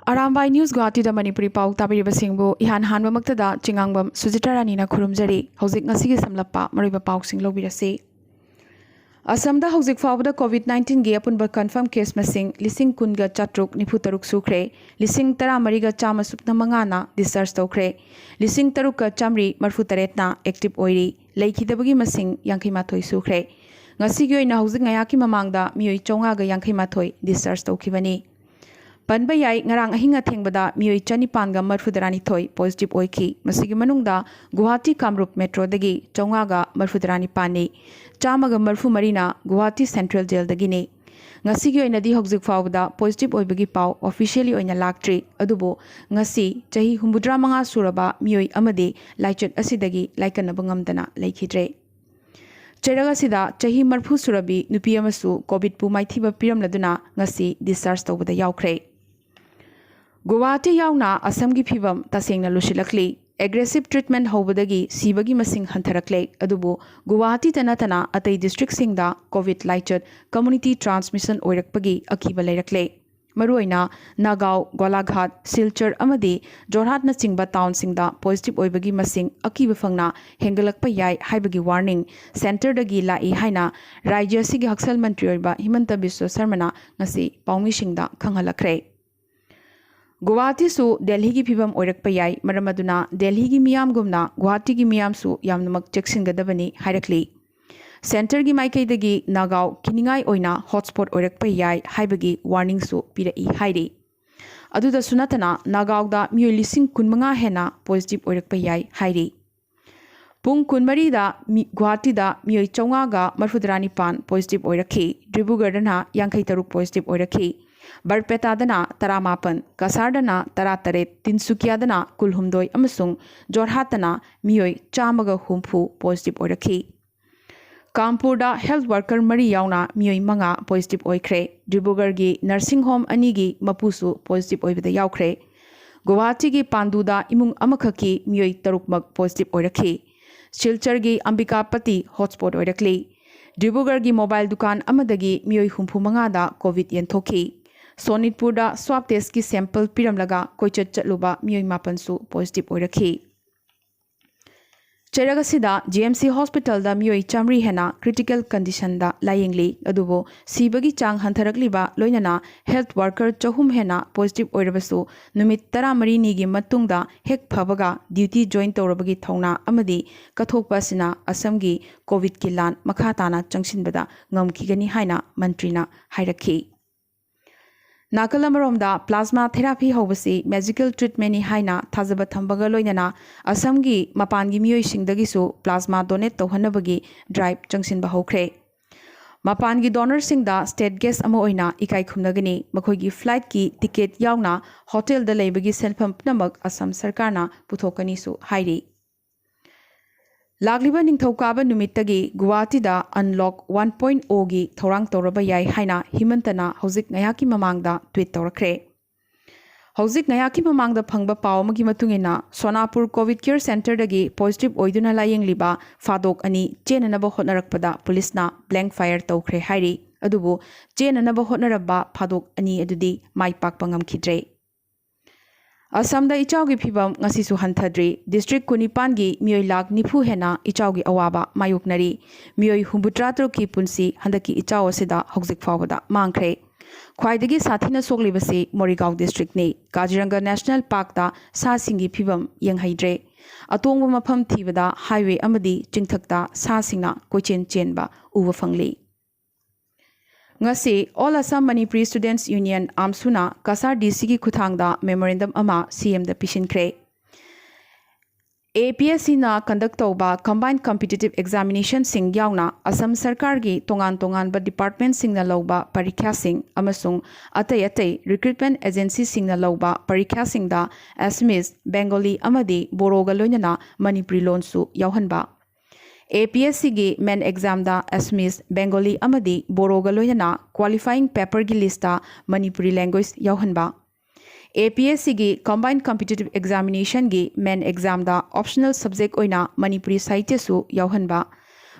Arambai News Guwahati da Manipuri Pao tabiriba singbu ihan hanba maktada chingangbam Sujitarani na khurumjari hauzik ngasigi samlappa mariba pau sing lobirasi. Asamda hauzik fawda COVID-19 ge apunba confirm case masing lising kunga chatruk nifutaruk sukre lising tara mariga chama supna mangana discharge tokre lising taruka chamri marfutaretna active oiri leikidabagi masing yankai mathoi sukre ngasigi oina hauzik ngayaki mamangda mioi chonga ga yankai mathoi discharge tokibani. Panba yai ngarang ahinga thengbada mioi chanipanga marfudarani thoi positive oiki masigi manungda Guwahati Kamrup Metro dagi chongaga marfudarani pani chamaga marfu marina Guwahati Central Jail dagini ngasigi oina di hokzik fawda positive oibagi pau officially oina laktri adubo ngasi chahi humbudra manga suraba mioi amade laichot asidagi laikanaba ngamdana laikhidre Cheraga sida chahi marfu surabi nupi amasu covid pu maithiba piramladuna ngasi discharge tawbada yaukre Guwahati yauna Assamgi phibam tasengna lusilakli aggressive treatment hobadagi sibagi masing hantarakle adubu Guwahati tanatana atai district singda covid laichot community transmission oirakpagi akiba leirakle maruina Nagaw Golaghat Silchar amadi Jorhat na chingba town singda positive oibagi masing akiba fangna hengalakpa yai haibagi warning center dagi lai haina rajya sigi haksal mantri oiba Himanta Biswa Sarmana ngasi paumi singda khanghalakre Guwahati su Delhi ki phibam oirakpa yai maramaduna Delhi ki miyam gumna Guwahati ki miyam su yamnamak cheksingadabani hairakli center gi maikai dagi Nagaw kiningai oina hotspot oirakpa yai haibagi warning su pirai hairi aduda sunatana Nagaw da mioi lising kunmanga hena positive oirakpa yai hairi Pung kunmari da Guwahati da mioi chonga ga marfudrani pan positive oirakhi Dribugarh na yankai taruk positive oirakhi Barpeta dana taramapan, Kasardana tarataret, Tinsukia dana kulhumdoi amasung, Jorhatana mioi chamaga humpu positive oiraki. Kampurda health worker mari yauna mioi manga positive oikre, Dribugarh nursing home anigi mapusu positive oibada yaukre. Guwahati gi Panduda imung amakhaki mioi tarukmak positive oiraki. Silchar gi Ambikapati hotspot oirakli. Dribugarh gi mobile dukan amadagi mioi humpu manga da COVID yenthoki. Sonitpurda swab test ki sample piramlaga koichat chatluba mioi mapansu positive oirakhi Cheraga sida GMC hospital da mioi chamri hena critical condition da layengli adubo sibagi chang hantarakliba loinana health worker chahum hena positive oirabasu numit 13 ni gi matungda hek phabaga duty join tawrabagi thongna amadi kathokpa sina Assamgi covid ki lan makhatana changsinbada ngamkhigani haina mantrina hairakhi Nakalamaromda plasma therapy hobasi medical treatment ni haina thazaba thambaga loinana Assamgi mapangi mioi singdagisu plasma donate tawhanabagi drive changsinba hokre mapangi donor singda state guest ama oina ikai khumnagani makhoigi flight ki ticket yauna hotel da leibagi selfam pnamak Assam sarkarna puthokani su hairi Lagliba ningthokaba numittagi Guwahati da unlock 1.0 gi thorang toraba yai haina Himantana hauzik ngayaki mamangda tweet torakre hauzik ngayaki mamangda phangba paw magi matungena Sonapur covid care center dagi positive oiduna layengliba fadok ani chenanaba hotnarakpada police blank fire tawkhre hairi adubu chenanaba hotnaraba fadok ani adudi maipak pangam khidre Assamda ichaugi phibam ngasisu hanthadri district kunipangi mioi lak nifu hena ichaugi awaba mayuknari mioi humbutra ki punsi handaki ichau asida hokzik fawada mangkhre khwaidagi sathina soklibasi Morigaon district ni Kaziranga National Park da sa singi phibam yenghaidre atongba mafam thibada highway amadi chingthakta sa singna koichen chenba uwa phangli Ngasi All Assam Manipuri Students Union Amsuna Kasar DC ki khuthangda memorandum ama CM da pishinkre APSC na conduct tawba combined competitive examination sing yauna Assam Sarkar gi tongan ba department sing na lawba parikha sing amasung atai recruitment agency sing na lawba parikha sing da Assamese Bengali amadi Boroga loinana Manipuri lon su yauhanba APSC gi main exam da Assamese Bengali amadi Boroga loinana qualifying paper gi lista Manipuri language yauhanba APSC gi combined competitive examination gi main exam da optional subject oina Manipuri Sahitya su yauhanba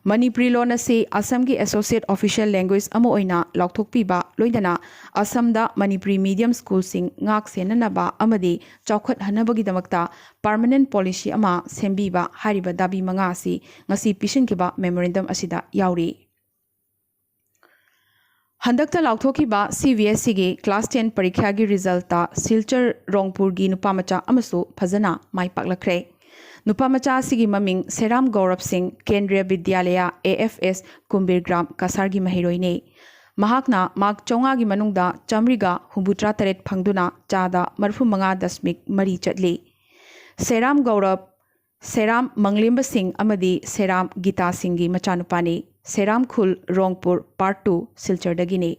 Manipuri loan ase Assam gi associate official language amo oina lauthokpiba loinana Assamda Manipuri medium school sing ngak senanaba amadi chawkhat hanabagi damakta permanent policy ama sembiba hariba dabi manga asi ngasi pisinkiba memorandum asida yauri Handakta lauthokhiba CBSE gi class 10 parikha gi result ta Silchar Rongpur gi nupamacha amasu phajana mai paklakre Nupamacha sigi maming Seram Gaurav Singh Kendriya Vidyalaya AFS Kumbirgram Kasar gi mahiroine Mahakna Mark Chonga gi manungda Chamriga Humbutra Taret Phangduna Chada Marfu Manga Dasmik Mari Chatli Seram Gaurav Seram Manglimba Singh Amadi Seram Gita Singh gi machanupani Seram Khul Rongpur Part 2 Silchar Dagini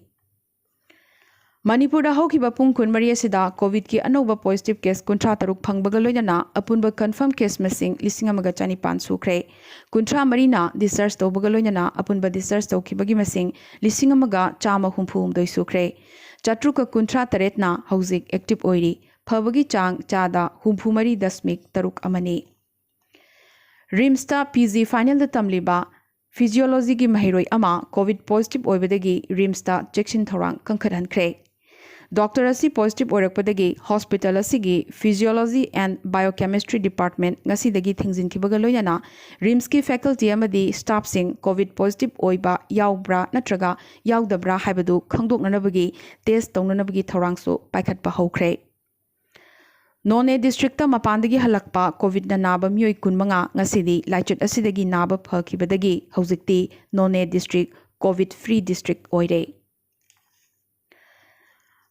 Manipur da hokiba pung kun Maria sida COVID ki anova positive case kuntra taruk phangbaga loinana apunba confirm case masing lising amaga chani pan sukre kuntra marina discharge tobaga loinana apunba discharge tokibagi masing lising amaga chama humphum doi sukre chatruka kuntra taretna hauzik active oiri phabagi chang chada humphumari dasmik taruk amani rimsta PG final da tamliba physiology gi mahiroi ama COVID positive oibadagi rimsta check-in thorang kankhat hankre Doctor asi positive oirakpadagi hospital asigi physiology and biochemistry department ngasi dagi thingjin kibaga loinana RIMS ki faculty amadi staff sing COVID positive oiba yaubra natraga yaudabra haibadu khangdoknanabagi test tawnanabagi thorangsu paikhatpa hokre None district ta mapandagi halakpa COVID na naba myoi kunmanga ngasidi laichut asidagi naba phakibadagi haujikti None district COVID free district oire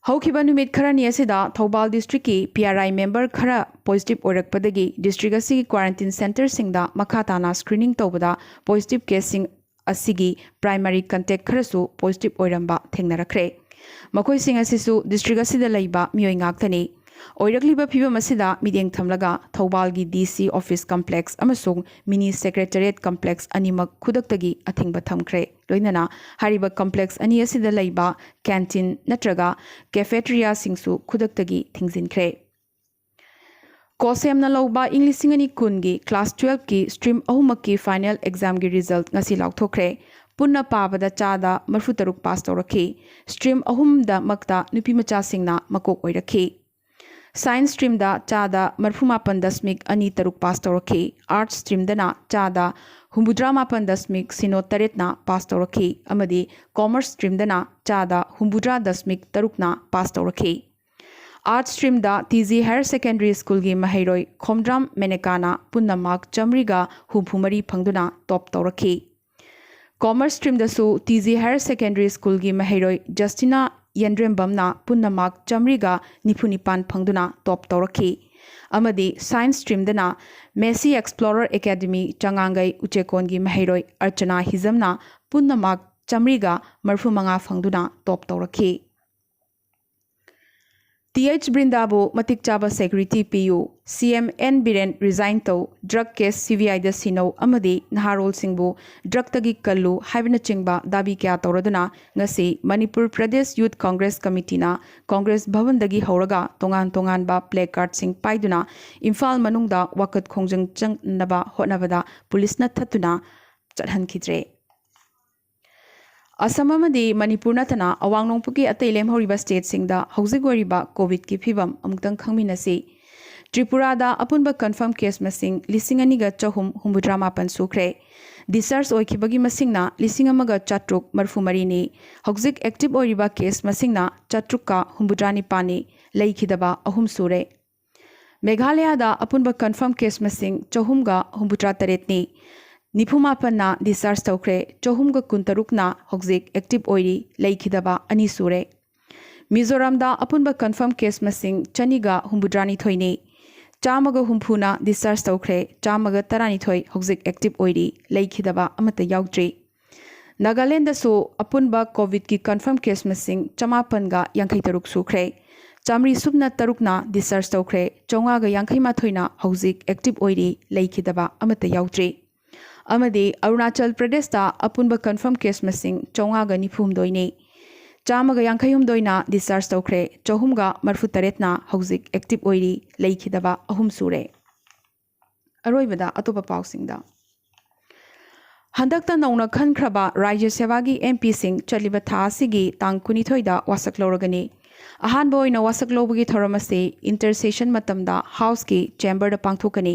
Haukiba numit kharani asida Thobal district ki PRI member khara positive oirakpadagi district asigi quarantine center singda makhatana screening tawbada positive case sing asigi primary contact kharasu positive oiramba thengnarakre makoi sing asisu district asida laiba mioi ngaktani oirakliba phibam asida mideng thamlaga Thobal gi DC office complex amasung mini secretariat complex animak khudaktagi athingba thamkre loinana hariba complex ani asida laiba canteen natraga cafeteria singsu khudaktagi thingjinkre Kosem na lauba English singani kungi class 12 ki stream ahumak ki final exam gi result ngasi lauthokre punna pabada chada marfutaruk pass tawrakhi stream ahum da makta nupi macha singna makok oirakhi Science stream da chada marfumapan dasmik ani taruk pass tawrakhi Arts stream dana chada humbudramapan dasmik sino taretna pass tawrakhi amadi Commerce stream dana chada humbudra dasmik tarukna pass tawrakhi Arts stream da TZ Higher Secondary School gi mahairoi Khomdram Menekana punna mark chamriga humphumari phangduna top tawrakhi Commerce stream da su TZ Higher Secondary School gi mahairoi Justina Yendrembamna punna mark chamriga nipunipan phangduna top tawrakhi amadi Science stream dana Messi Explorer Academy Changangai Uchekon gi mahairoi Archana Hizamna punna mark chamriga marfumanga phangduna top tawrakhi TH Brindabo Matik Chaba Security PU CM N Biren resign to drug case CVI da sino amadi Naharol Singbu drug tagi kallu haibna chingba dabi kya tawraduna ngasi Manipur Pradesh Youth Congress Committee na Congress Bhavan dagi hauraga tongan ba placard sing paiduna Imphal manungda wakat khongjang changnaba hotnabada police na thatuna chathankidre Assam amadi Manipur natana awang nongpuki atai lemhoriba state singda hauzik wariba COVID ki phibam amutang khangminasi Tripura da apunba confirm case masing lising aniga chahum humbudrama pan sukre discharge oikibagi masingna lising amaga chatruk marfumari ni hauzik active oriba case masingna chatruka humbudrani pani leikhidaba ahum sure Meghalaya da apunba confirm case masing chahumga humbutra taretni Nipumapanna discharge tawkre chohumga kuntarukna hokzik active oiri leikhidaba ani sure Mizoram da apunba confirm case masing chaniga humbudrani thoini chamaga humphuna discharge tawkre chamaga tarani thoi hokzik active oiri leikhidaba amata yautri Nagaland da so apunba COVID ki confirm case masing chamapanga yankai taruk sukre Chamri subna tarukna discharge tawkre chongaga yankai mathoina hokzik active oiri leikhidaba amata yautri Amadi Arunachal Pradesh da apunba confirm case masing chongaga nifumdoini chamaga yankhayumdoina discharge tawkre chohumga marfutaretna hauzik active oiri leikhidaba ahum sure Aroibada atopa pausingda Handakta nauna khankraba Rajya Sevagi MP sing chaliba tha asigi tang kunithoida wasak loragani. Ahanba oina wasak lobagi thoramase intersession matamda House ki chamber da pangthokani.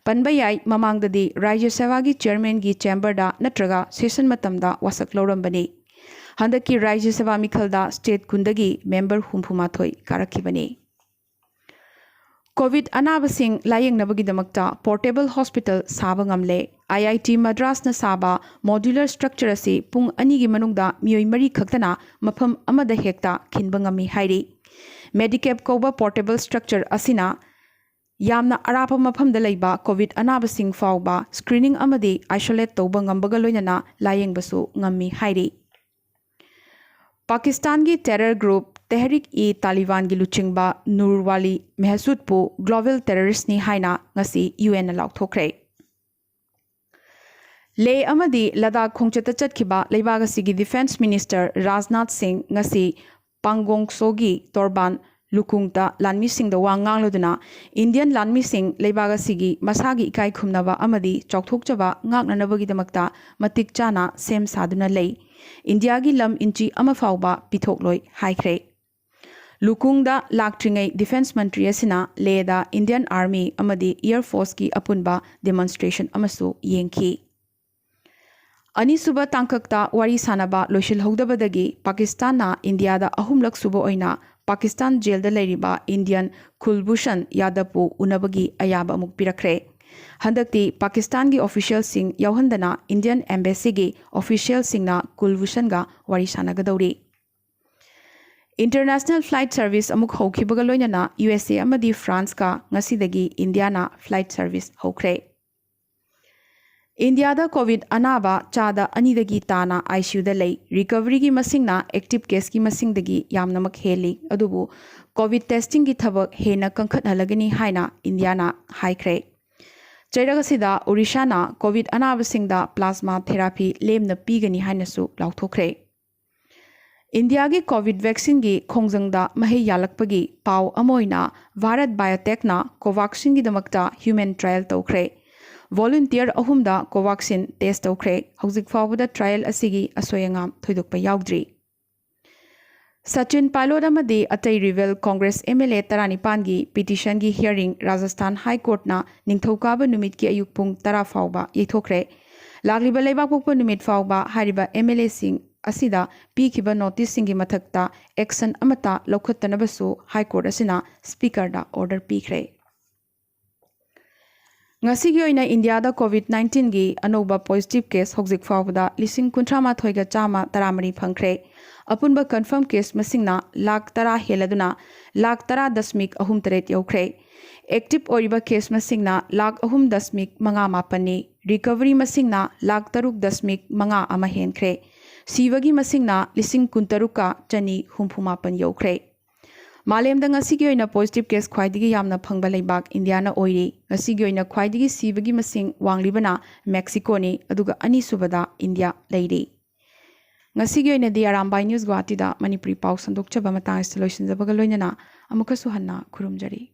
Panbayai mamangdadi Rajya Sevagi chairman gi chamber da natraga session matamda wasak lorambani. Handaki Rajya Seva mikhalda state kundagi member humpumathoi karakibani. COVID anabasing laying nabagidamakta portable hospital saba ngamle. IIT Madras na saba modular structure asi pung anigi manungda miyoi mari khaktana mafam amada hekta khinba ngami hairi. Medicap koba portable structure asina yamna arapa mafamda laiba COVID anabasing fauba screening amadi isolate toba ngambaga loinana laying basu ngami hairi. Pakistan ki terror group Tehrik-e-Taliban gi luchingba Nurwali Mehsudpu global terrorist ni haina ngasi UN na laukthokre. Le amadi Ladakh khongchata chatkiba leibaga sigi defense minister Rajnath Singh ngasi Pangong Sogi Torban Lukungta Lanmi Singh da wa ngangloduna Indian Lanmi Singh leibaga sigi masagi ikai khumnaba amadi chokthokchaba ngagnanabagi damakta matik chana sem saduna lei India gi lam inchi ama fauba pithokloi haikre. Lukungda laktringai defense mantri asina leda Indian Army amadi Air Force ki apunba demonstration amasu yengki. Anisuba tangkakta wari sanaba loishil hogdabadagi Pakistan na India da ahumlak suba oina Pakistan jail da leiriba Indian Kulbhushan Yadavpu unabagi ayaba amuk pirakre. Handakti Pakistan gi official sing yauhandana Indian embassy gi official singna Kulbhushan ga wari sanagadauri. International flight service amuk haukibaga loinana USA amadi France ka ngasidagi India na flight service haukre. India da COVID anaba chada anidagi tana ICU da lei recovery gi masingna active case gi masingdagi yamnamak heli adubu COVID testing gi thabak hena kankhat halagani haina India na haikre. Chairagasida Odisha na COVID anaba singda plasma therapy lemna pigani haina su lauthokre. India gi COVID vaccine gi khongjangda mahi yalakpagi pau amoina Bharat Biotech na Covaxin gi damakta human trial tokre. Volunteer ahumda Covaxin test tokre. Hauzik fawada trial asigi asoyangam thoidukpa yaudri. Sachin Pilot amadi Atai Revel Congress MLA Taranipan gi petition gi hearing Rajasthan High Court na ningthokaba numit ki ayuk pung tara fawba yethokre. Lagliba leibak pokpa numit fawba hariba MLA sing asida pikiba notice singi mathakta action amata lokhattanabasu High Court asina speaker da order pikre. Ngasigi oina India da COVID-19 gi anoba positive case hokzik fawda lising kuntrama thoiga chama taramari phangkre. Apunba confirm case masingna lakh tara heladuna lakh tara dasmik ahum taret yaukre. Active oriba case masingna lakh ahum dasmik manga mapani. Recovery masingna lakh taruk dasmik manga ama henkre. Sivagi masingna lising kuntaruka chani humpumapan yaukre. Malemda ngasigi oina positive case khwaidigi yamna phangba leibak India na oiri. Ngasigi oina khwaidigi sivagi masing wanglibana Mexico ni aduga ani subada India leiri. Ngasigi oina di Arambai News Guwahati da Manipuri Pao sandokchaba matang installation zabaga loinana amuka suhanna khurumjari.